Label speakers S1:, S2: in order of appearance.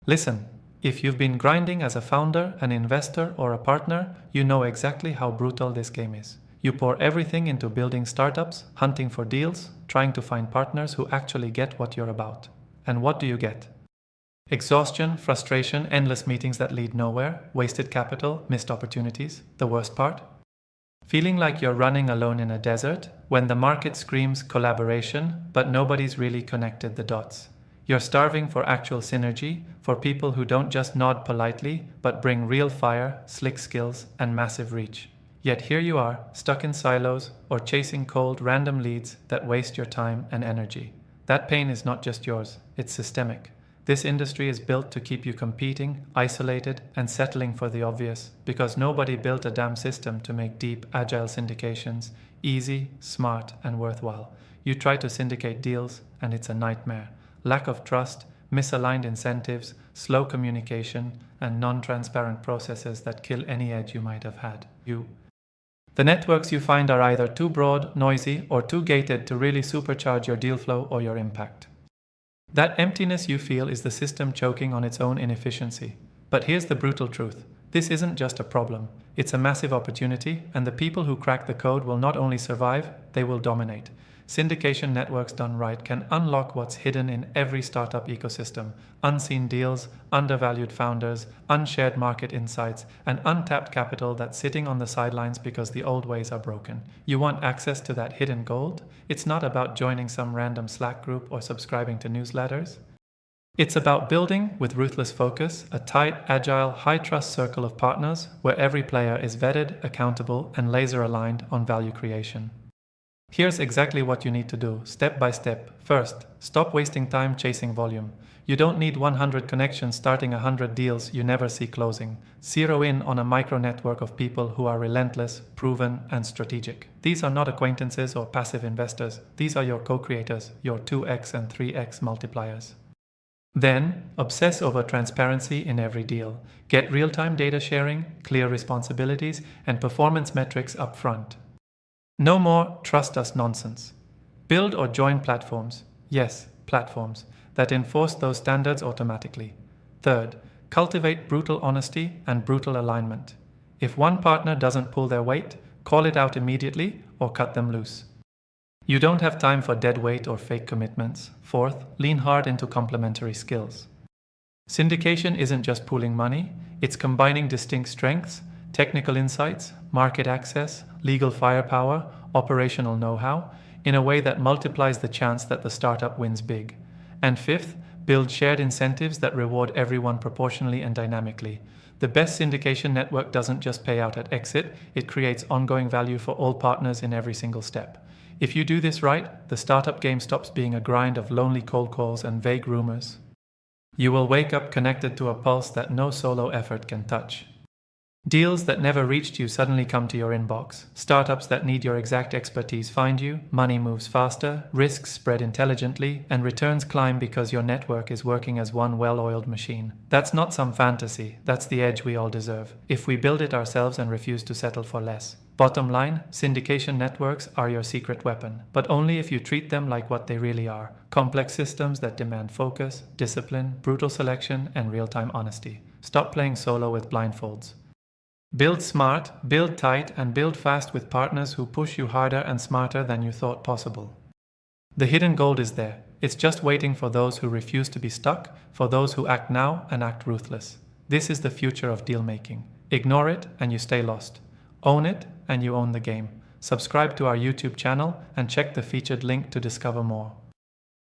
S1: Listen, if you've been grinding as a founder, an investor, or a partner, you know exactly how brutal this game is. You pour everything into building startups, hunting for deals, trying to find partners who actually get what you're about. And what do you get? Exhaustion, frustration, endless meetings that lead nowhere, wasted capital, missed opportunities. The worst part? Feeling like you're running alone in a desert when the market screams collaboration, but nobody's really connected the dots. You're starving for actual synergy, for people who don't just nod politely, but bring real fire, slick skills, and massive reach. Yet here you are, stuck in silos or chasing cold, random leads that waste your time and energy. That pain is not just yours, it's systemic. This industry is built to keep you competing, isolated, and settling for the obvious, because nobody built a damn system to make deep, agile syndications easy, smart, and worthwhile. You try to syndicate deals, and it's a nightmare. Lack of trust, misaligned incentives, slow communication, and non-transparent processes that kill any edge you might have had. The networks you find are either too broad, noisy, or too gated to really supercharge your deal flow or your impact. That emptiness you feel is the system choking on its own inefficiency. But here's the brutal truth. This isn't just a problem. It's a massive opportunity, and the people who crack the code will not only survive, they will dominate. Syndication networks done right can unlock what's hidden in every startup ecosystem: unseen deals, undervalued founders, unshared market insights, and untapped capital that's sitting on the sidelines because the old ways are broken. You want access to that hidden gold? It's not about joining some random Slack group or subscribing to newsletters. It's about building, with ruthless focus, a tight, agile, high-trust circle of partners where every player is vetted, accountable, and laser-aligned on value creation. Here's exactly what you need to do, step by step. First, stop wasting time chasing volume. You don't need 100 connections starting 100 deals you never see closing. Zero in on a micro network of people who are relentless, proven, and strategic. These are not acquaintances or passive investors. These are your co-creators, your 2x and 3x multipliers. Then, obsess over transparency in every deal. Get real-time data sharing, clear responsibilities, and performance metrics up front. No more trust us nonsense. Build or join platforms, yes, platforms, that enforce those standards automatically. Third, cultivate brutal honesty and brutal alignment. If one partner doesn't pull their weight, call it out immediately or cut them loose. You don't have time for dead weight or fake commitments. Fourth, lean hard into complementary skills. Syndication isn't just pooling money, it's combining distinct strengths, technical insights, market access, legal firepower, operational know-how, in a way that multiplies the chance that the startup wins big. And fifth, build shared incentives that reward everyone proportionally and dynamically. The best syndication network doesn't just pay out at exit, it creates ongoing value for all partners in every single step. If you do this right, the startup game stops being a grind of lonely cold calls and vague rumors. You will wake up connected to a pulse that no solo effort can touch. Deals that never reached you suddenly come to your inbox. Startups that need your exact expertise find you. Money moves faster, risks spread intelligently, and returns climb because your network is working as one well-oiled machine. That's not some fantasy. That's the edge we all deserve, if we build it ourselves and refuse to settle for less. Bottom line, syndication networks are your secret weapon, but only if you treat them like what they really are: complex systems that demand focus, discipline, brutal selection, and real-time honesty. Stop playing solo with blindfolds. Build smart, build tight, and build fast with partners who push you harder and smarter than you thought possible. The hidden gold is there. It's just waiting for those who refuse to be stuck, for those who act now and act ruthless. This is the future of deal making. Ignore it and you stay lost. Own it and you own the game. Subscribe to our YouTube channel and check the featured link to discover more.